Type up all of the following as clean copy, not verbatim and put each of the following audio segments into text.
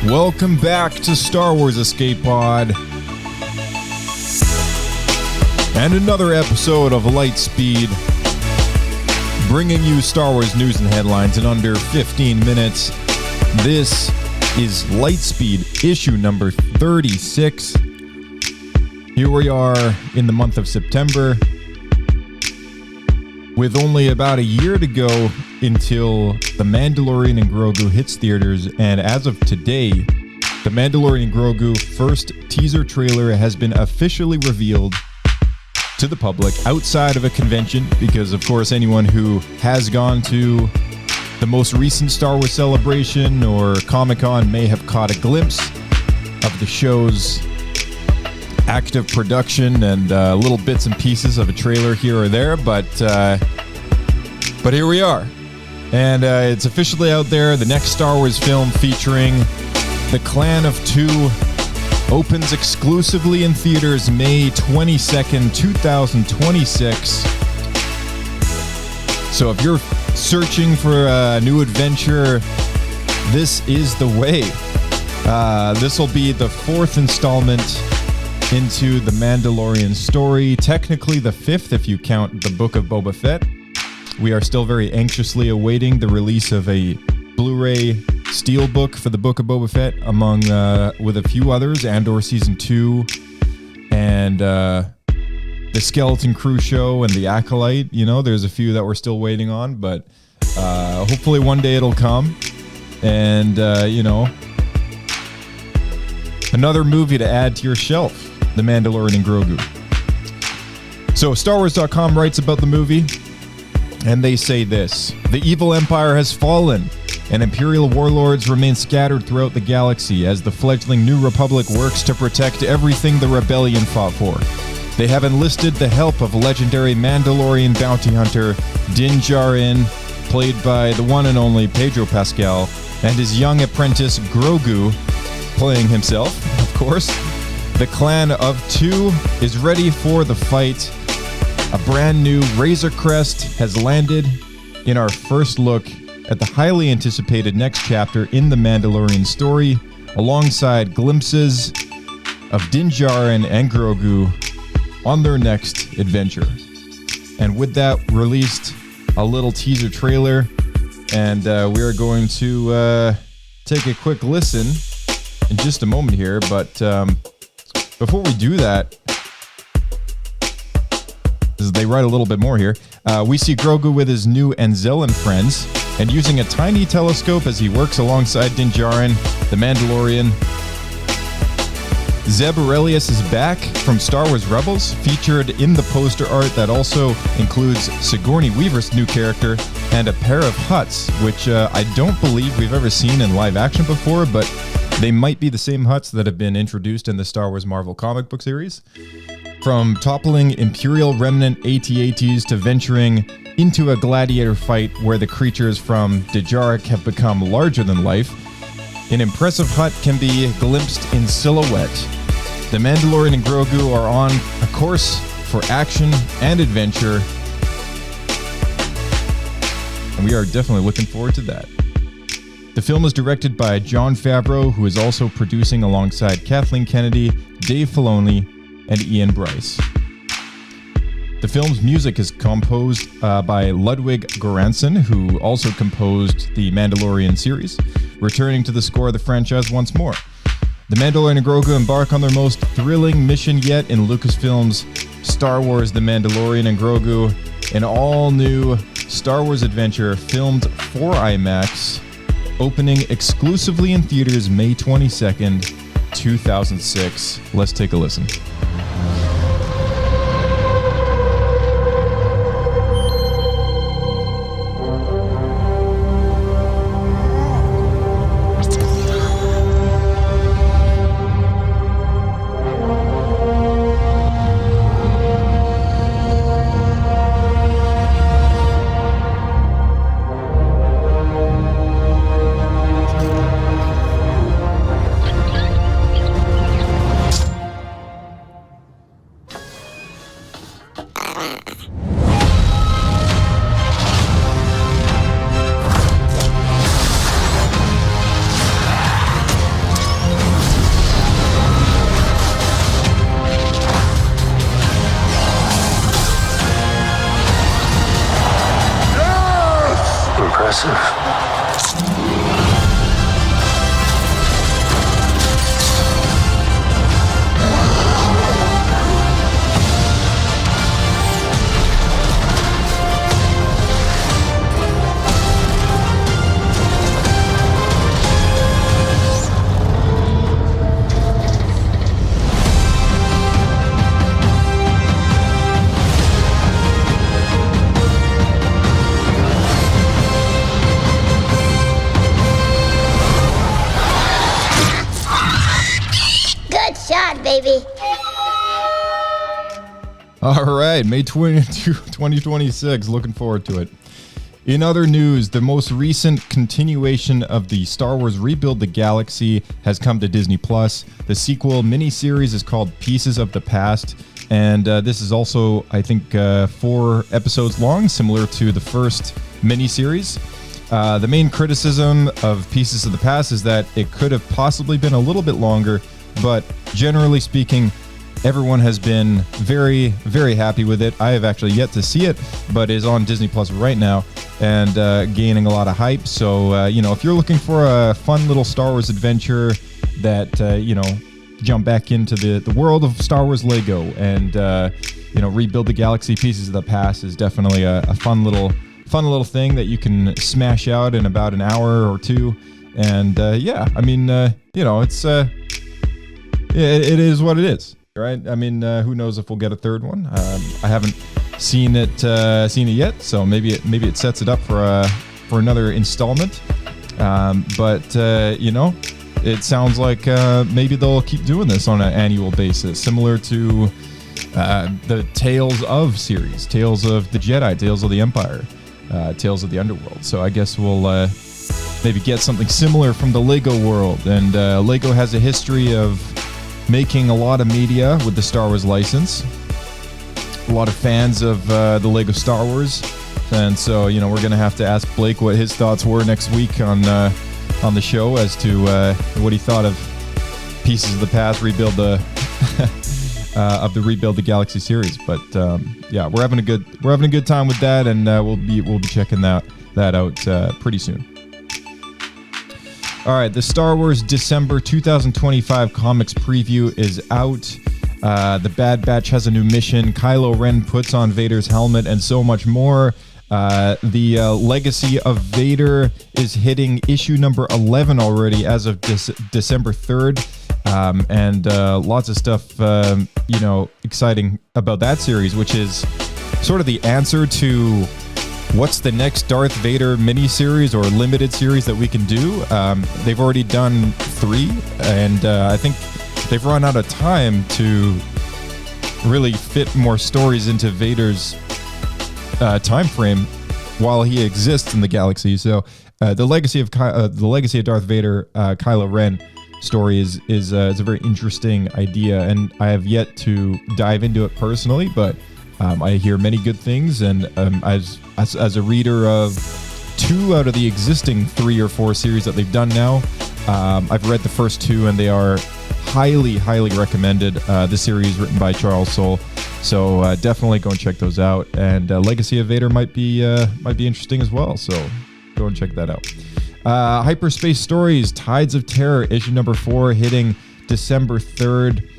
Welcome back to Star Wars Escape Pod. And another episode of Lightspeed, bringing you Star Wars news and headlines in under 15 minutes. This is Lightspeed, issue number 36. Here we are in the month of September, with only about a year to go until The Mandalorian and Grogu hits theaters, and as of today, The Mandalorian and Grogu first teaser trailer has been officially revealed to the public outside of a convention, because of course anyone who has gone to the most recent Star Wars Celebration or Comic-Con may have caught a glimpse of the show's active production and little bits and pieces of a trailer here or there, but here we are, and it's officially out there. The next Star Wars film featuring the Clan of Two opens exclusively in theaters May 22nd, 2026. So if you're searching for a new adventure, this is the way. This will be the fourth installment into the Mandalorian story, technically the fifth if you count the Book of Boba Fett. We are still very anxiously awaiting the release of a Blu-ray Steelbook for the Book of Boba Fett, among with a few others, Andor Season 2, and the Skeleton Crew show and the Acolyte. You know, there's a few that we're still waiting on, but hopefully one day it'll come. And, another movie to add to your shelf, The Mandalorian and Grogu. So StarWars.com writes about the movie, and they say this: the evil empire has fallen, and Imperial warlords remain scattered throughout the galaxy as the fledgling New Republic works to protect everything the rebellion fought for. They have enlisted the help of legendary Mandalorian bounty hunter Din Djarin, played by the one and only Pedro Pascal, and his young apprentice Grogu, playing himself, of course. The Clan of Two is ready for the fight. A brand new Razor Crest has landed in our first look at the highly anticipated next chapter in the Mandalorian story, alongside glimpses of Din Djarin and Grogu on their next adventure. And with that, released a little teaser trailer, and we are going to take a quick listen in just a moment here, but before we do that, they write a little bit more here. We see Grogu with his new Anzellan friends, and using a tiny telescope as he works alongside Din Djarin, the Mandalorian. Zeb Orrelios is back from Star Wars Rebels, featured in the poster art that also includes Sigourney Weaver's new character and a pair of Hutts, which I don't believe we've ever seen in live action before, but they might be the same Hutts that have been introduced in the Star Wars Marvel comic book series. From toppling Imperial remnant AT-ATs to venturing into a gladiator fight where the creatures from Dejarik have become larger than life, an impressive Hutt can be glimpsed in silhouette. The Mandalorian and Grogu are on a course for action and adventure, and we are definitely looking forward to that. The film is directed by Jon Favreau, who is also producing alongside Kathleen Kennedy, Dave Filoni, and Ian Bryce. The film's music is composed by Ludwig Göransson, who also composed the Mandalorian series, returning to the score of the franchise once more. The Mandalorian and Grogu embark on their most thrilling mission yet in Lucasfilm's Star Wars The Mandalorian and Grogu, an all-new Star Wars adventure filmed for IMAX, opening exclusively in theaters May 22nd, 2006. Let's take a listen. Baby. All right, May 22, 2026. Looking forward to it. In other news, the most recent continuation of the Star Wars Rebuild the Galaxy has come to Disney+. The sequel miniseries is called Pieces of the Past, and this is also, I think, 4 episodes long, similar to the first miniseries. The main criticism of Pieces of the Past is that it could have possibly been a little bit longer, but generally speaking, everyone has been very, very happy with it. I have actually yet to see it, but is on Disney Plus right now and gaining a lot of hype. So, if you're looking for a fun little Star Wars adventure that, jump back into the world of Star Wars Lego and, rebuild the galaxy, Pieces of the Past is definitely a fun little thing that you can smash out in about an hour or two. And, it's... It is what it is, right? I mean, who knows if we'll get a third one? I haven't seen it yet, so maybe it sets it up for another installment. It sounds like maybe they'll keep doing this on an annual basis, similar to the Tales of series, Tales of the Jedi, Tales of the Empire, Tales of the Underworld. So I guess we'll maybe get something similar from the Lego world. And Lego has a history of making a lot of media with the Star Wars license. A lot of fans of the Lego Star Wars. And so, we're going to have to ask Blake what his thoughts were next week on the show as to what he thought of Pieces of the Past, Rebuild the Rebuild the Galaxy series. But we're having a good time with that, and we'll be checking that out pretty soon. All right, the Star Wars December 2025 comics preview is out. The Bad Batch has a new mission. Kylo Ren puts on Vader's helmet, and so much more. The Legacy of Vader is hitting issue number 11 already as of December 3rd. And lots of stuff, exciting about that series, which is sort of the answer to what's the next Darth Vader miniseries or limited series that we can do. They've already done 3, and I think they've run out of time to really fit more stories into Vader's time frame while he exists in the galaxy. So the legacy of Darth Vader, Kylo Ren story is a very interesting idea, and I have yet to dive into it personally, but I hear many good things, and as a reader of 2 out of the existing 3 or 4 series that they've done now, I've read the first 2, and they are highly, highly recommended. The series written by Charles Soule, so definitely go and check those out. And Legacy of Vader might be interesting as well, so go and check that out. Hyperspace Stories, Tides of Terror, issue number 4, hitting December 3rd.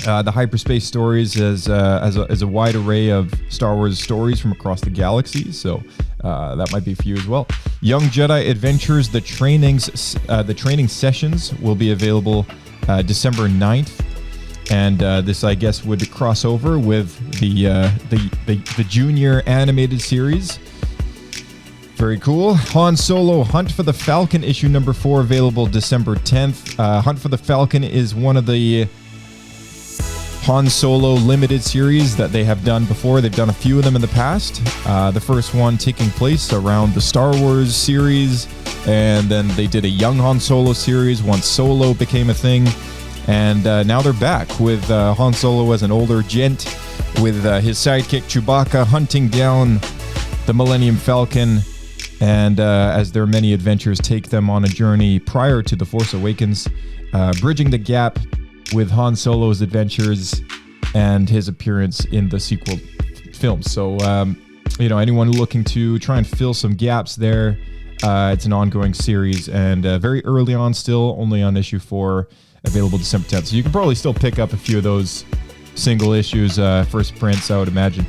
The Hyperspace Stories is a wide array of Star Wars stories from across the galaxy, so that might be for you as well. Young Jedi Adventures, the training sessions will be available December 9th, and this, I guess, would cross over with the junior animated series. Very cool. Han Solo, Hunt for the Falcon, issue number 4, available December 10th. Hunt for the Falcon is one of the Han Solo limited series that they have done before. They've done a few of them in the past. The first one taking place around the Star Wars series, and then they did a young Han Solo series once Solo became a thing. And now they're back with Han Solo as an older gent with his sidekick Chewbacca hunting down the Millennium Falcon. And as their many adventures take them on a journey prior to The Force Awakens, bridging the gap with Han Solo's adventures and his appearance in the sequel films. So, anyone looking to try and fill some gaps there, It's an ongoing series, and very early on still, only on issue 4, available December 10th. So you can probably still pick up a few of those single issues, first prints, I would imagine.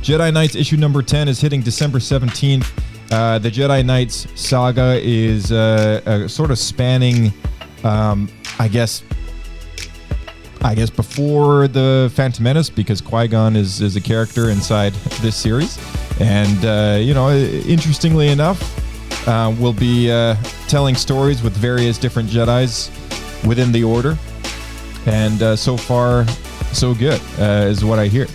Jedi Knights issue number 10 is hitting December 17th. The Jedi Knights saga is sort of spanning, I guess before the Phantom Menace, because Qui-Gon is a character inside this series. And, interestingly enough, we'll be telling stories with various different Jedis within the Order. And so far, so good, is what I hear.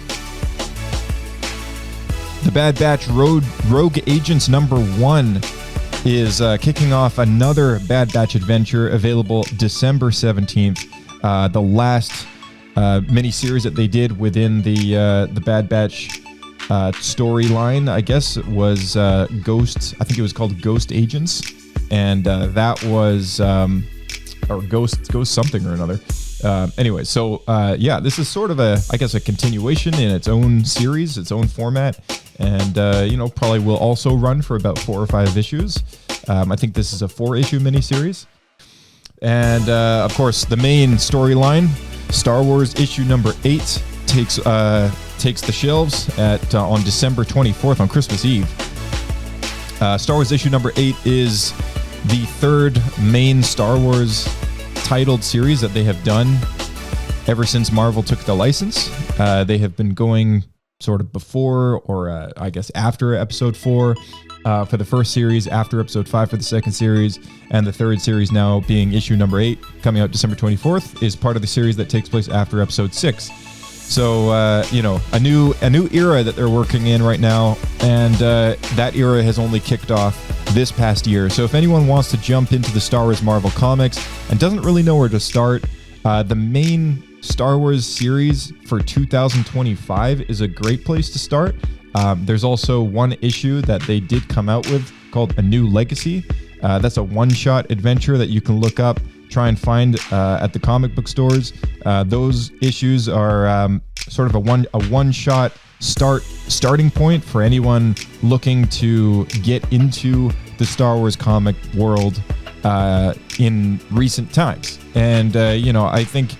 The Bad Batch Rogue Agents number 1 is kicking off another Bad Batch adventure, available December 17th. The last mini-series that they did within the Bad Batch storyline, I guess, was Ghost. I think it was called Ghost Agents, and that was or Ghost something or another. Anyway, so this is sort of a continuation in its own series, its own format, and probably will also run for about 4 or 5 issues. I think this is a 4-issue miniseries, and of course the main storyline, Star Wars issue number 8, takes the shelves on December 24th, on Christmas Eve. Star Wars issue number 8 is the 3rd main Star Wars titled series that they have done ever since Marvel took the license. They have been going sort of before, or I guess after episode 4 for the first series, after episode 5 for the second series, and the 3rd series now being issue number 8, coming out December 24th, is part of the series that takes place after episode 6. So, a new era that they're working in right now, and that era has only kicked off this past year. So if anyone wants to jump into the Star Wars Marvel comics and doesn't really know where to start, the main Star Wars series for 2025 is a great place to start. There's also one issue that they did come out with called A New Legacy. That's a one-shot adventure that you can look up, try and find at the comic book stores. Those issues are sort of a one-shot starting point for anyone looking to get into the Star Wars comic world in recent times. And I think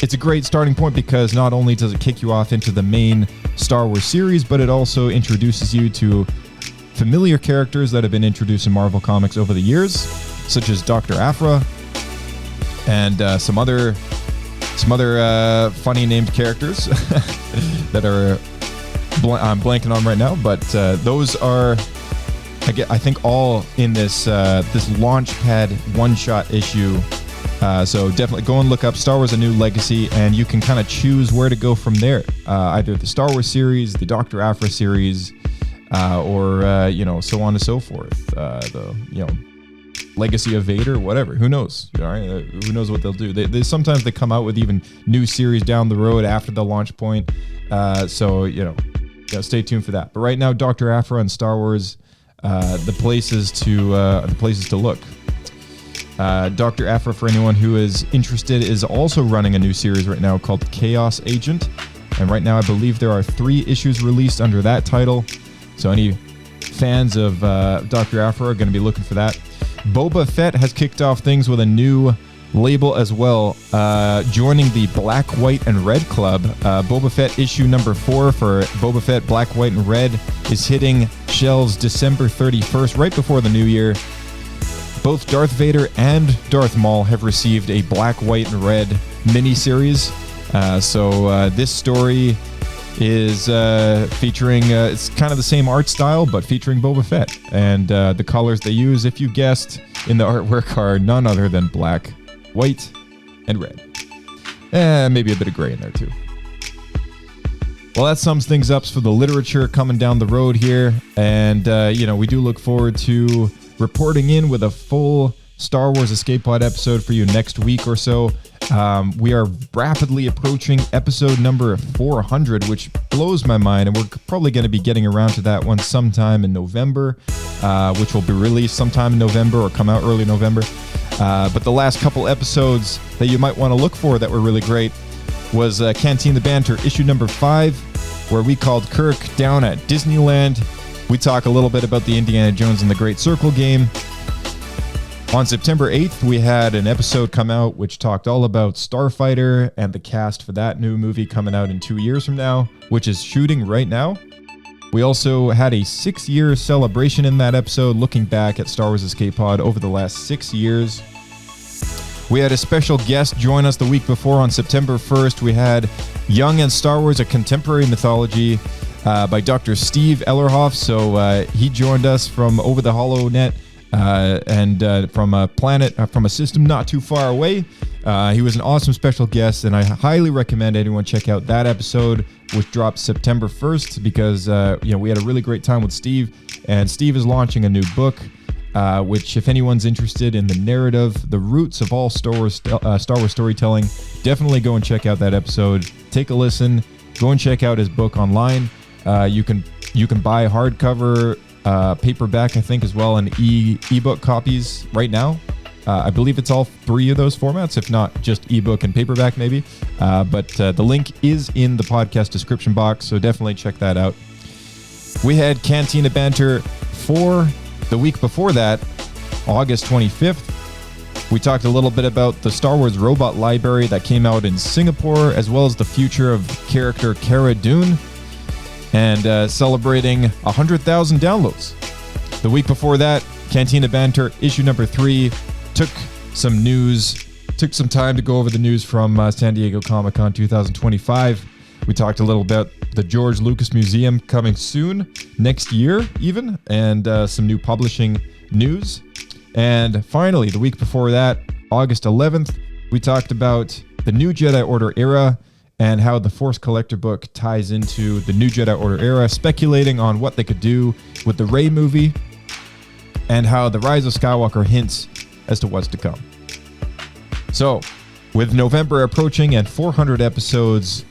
it's a great starting point because not only does it kick you off into the main Star Wars series, but it also introduces you to familiar characters that have been introduced in Marvel Comics over the years, such as Dr. Aphra and some other funny named characters that are I'm blanking on right now. But those are, I think, all in this Launchpad one-shot issue. So definitely go and look up Star Wars: A New Legacy, and you can kind of choose where to go from there. Either the Star Wars series, the Dr. Aphra series, or so on and so forth. The Legacy of Vader, whatever. Who knows? All right, who knows what they'll do? They sometimes they come out with even new series down the road after the launch point. So stay tuned for that. But right now, Dr. Aphra and Star Wars, the places to look. Dr. Aphra, for anyone who is interested, is also running a new series right now called Chaos Agent. And right now, I believe there are 3 issues released under that title. So any fans of Dr. Aphra are going to be looking for that. Boba Fett has kicked off things with a new label as well, joining the Black, White, and Red Club. Boba Fett issue number 4 for Boba Fett Black, White, and Red is hitting shelves December 31st, right before the new year. Both Darth Vader and Darth Maul have received a Black, White, and Red miniseries. So this story is featuring, it's kind of the same art style, but featuring Boba Fett. And the colors they use, if you guessed, in the artwork are none other than black, white, and red. Maybe a bit of gray in there too. Well, that sums things up for the literature coming down the road here. And, we do look forward to reporting in with a full Star Wars Escape Pod episode for you next week or so. We are rapidly approaching episode number 400, which blows my mind, and we're probably going to be getting around to that one sometime in November, which will be released sometime in November or come out early November. But the last couple episodes that you might want to look for that were really great was Canteen the Banter issue number 5, where we called Kirk down at Disneyland we talk a little bit about the Indiana Jones and the Great Circle game. On September 8th, we had an episode come out which talked all about Starfighter and the cast for that new movie coming out in 2 years from now, which is shooting right now. We also had a 6-year celebration in that episode, looking back at Star Wars Escape Pod over the last 6 years. We had a special guest join us the week before on September 1st. We had Young and Star Wars, a Contemporary Mythology by Dr. Steve Ellerhoff. So he joined us from over the HoloNet and from a planet, from a system not too far away. He was an awesome special guest, and I highly recommend anyone check out that episode, which dropped September 1st, because we had a really great time with Steve, and Steve is launching a new book, which, if anyone's interested in the narrative, the roots of all Star Wars storytelling, definitely go and check out that episode. Take a listen. Go and check out his book online. You can buy hardcover, paperback, I think, as well, and ebook copies right now. I believe it's all 3 of those formats, if not just ebook and paperback, maybe. But the link is in the podcast description box, so definitely check that out. We had Cantina Banter for the week before that, August 25th. We talked a little bit about the Star Wars robot library that came out in Singapore, as well as the future of character Cara Dune, and celebrating 100,000 downloads. The week before that, Cantina Banter issue number 3 took some time to go over the news from San Diego Comic-Con 2025. We talked a little about the George Lucas Museum coming soon, next year even, and some new publishing news. And finally, the week before that, August 11th, we talked about the New Jedi Order era and how the Force Collector book ties into the New Jedi Order era, speculating on what they could do with the Rey movie and how the Rise of Skywalker hints as to what's to come. So, with November approaching and 400 episodes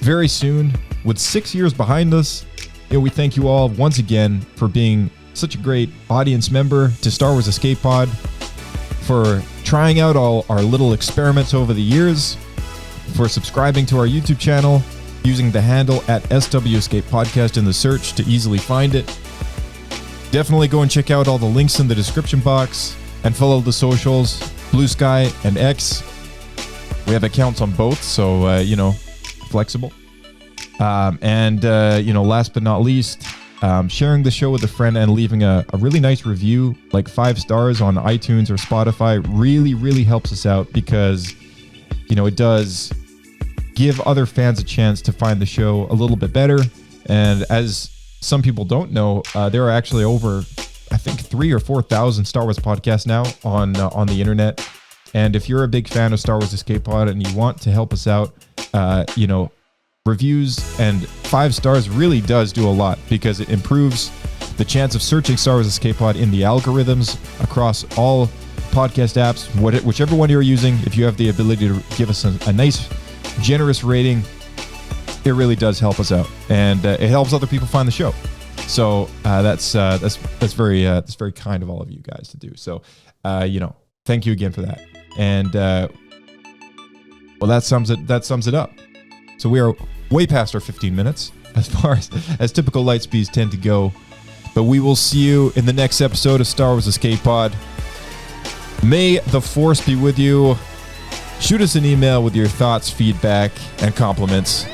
very soon, with 6 years behind us, we thank you all once again for being such a great audience member to Star Wars Escape Pod, for trying out all our little experiments over the years, for subscribing to our YouTube channel, using the handle at SW Escape Podcast in the search to easily find it. Definitely go and check out all the links in the description box, and follow the socials, Blue Sky and X. We have accounts on both, so, flexible. Last but not least, sharing the show with a friend and leaving a really nice review, like 5 stars on iTunes or Spotify, really, really helps us out, because, it does give other fans a chance to find the show a little bit better. And as some people don't know, there are actually over, I think, 3,000 or 4,000 Star Wars podcasts now on the internet. And if you're a big fan of Star Wars Escape Pod and you want to help us out, reviews and 5 stars really does do a lot, because it improves the chance of searching Star Wars Escape Pod in the algorithms across all podcast apps, whichever one you're using. If you have the ability to give us a nice, generous rating, it really does help us out, and it helps other people find the show. So that's very kind of all of you guys to do. So thank you again for that. And that sums it up. So we are way past our 15 minutes as far as typical Lightspeeds tend to go. But we will see you in the next episode of Star Wars Escape Pod. May the Force be with you. Shoot us an email with your thoughts, feedback, and compliments.